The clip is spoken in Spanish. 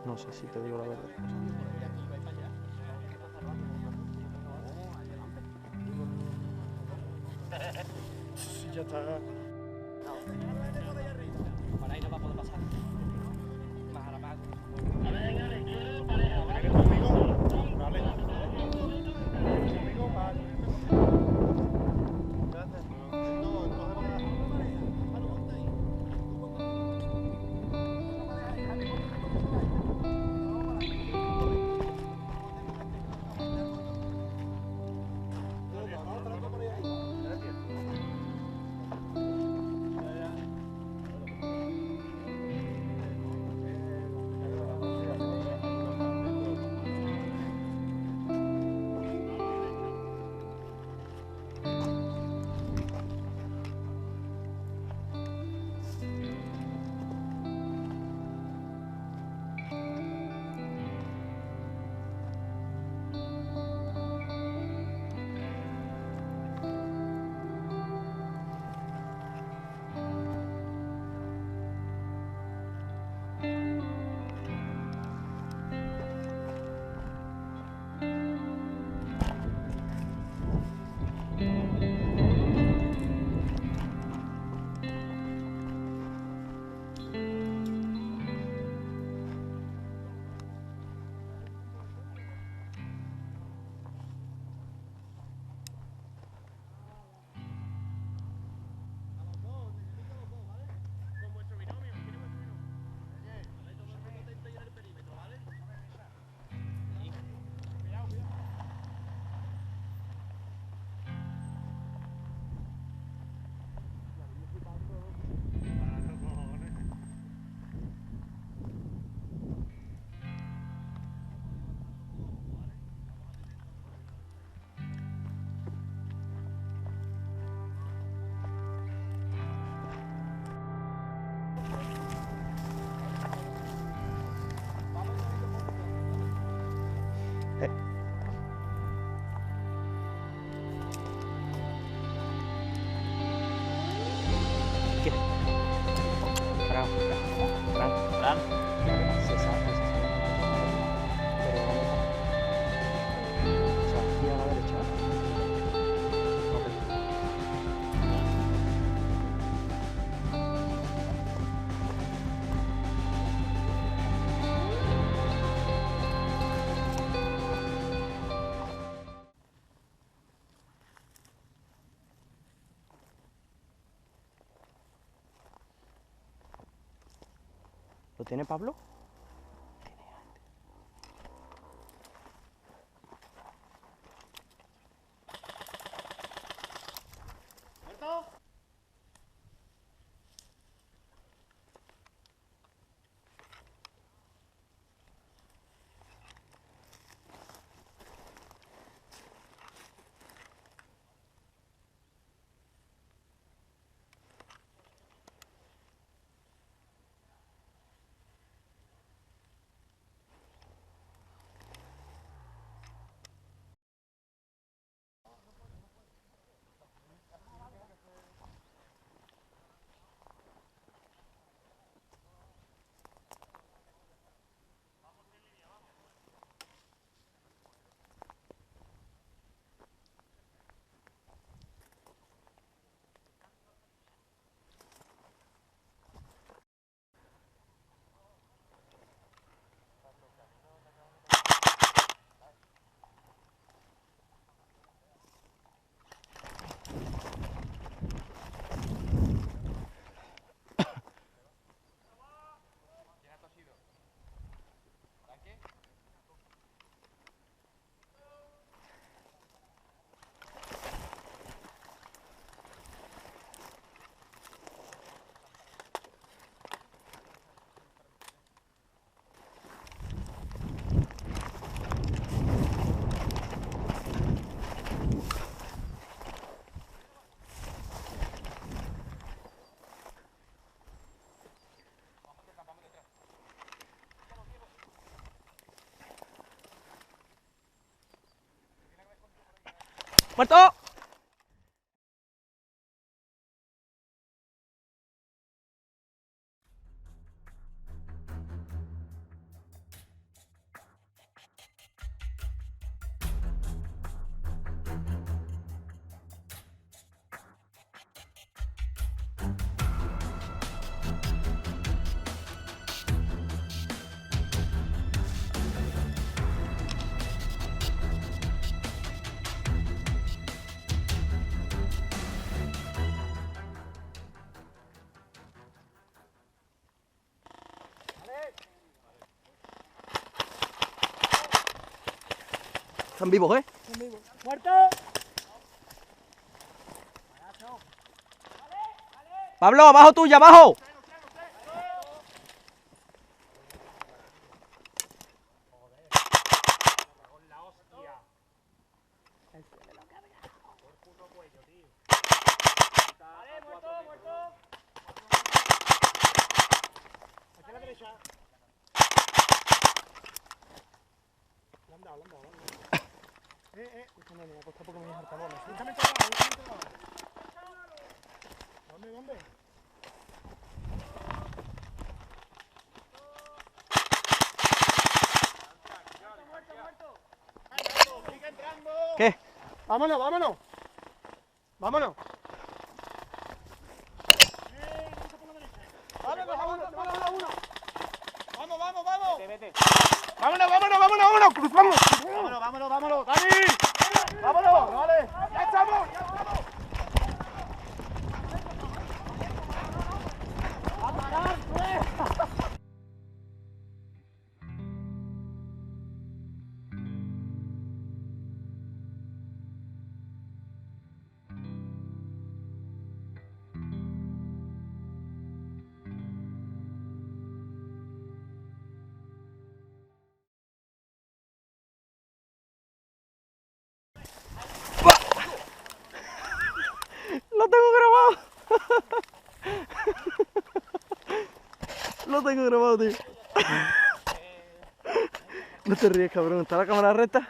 No sé si te digo la verdad. Sí, ya está. Para ahí no va a poder pasar. Más a la paz. ¿Vienes conmigo? Vale. ¿Vienes conmigo? Vale. Gracias. No, cógelo más. ¿Qué? Fran, Fran, Fran. Se sabe, se sabe. Pero vamos a... O sea, aquí a la derecha. Ok. ¿Lo tiene Pablo? ¡Muerto! Están vivos, ¿eh? ¡Muerto! Pablo, abajo tuya, abajo. Aquí a la derecha. Le han dado, le han dado. Escúchame, me ha costado porque me he hartado bolas. Últimamente abajo. ¿Dónde? ¡Sigue entrando! ¿Qué? ¡Vámonos! ¡Vámonos! ¡Vámonos! Vete. ¡Vámonos! ¡Cruzamos! ¡Vámonos! ¡Dani! ¡Vámonos! ¡Vale! ¡Ya estamos! Lo tengo grabado. Lo tengo grabado, tío. No te ríes, cabrón. ¿Está la cámara recta?